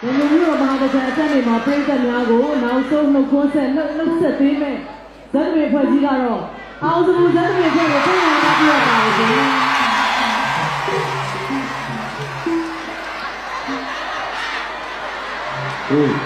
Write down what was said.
ဒီလိုမျိုးမဟာဗကြံအချက်တွေမှာပြိဿများကိုနောက်ဆုံးနှုတ်ခွန်းဆက်နှုတ်ဆက်သေးမဲ့ဇက်တွေဖွဲ့ကြီးကတော့အောင်စမှုဇက်တွေဖွဲ့ကိုပြန်လာပြရပါဦးရှင်Hey!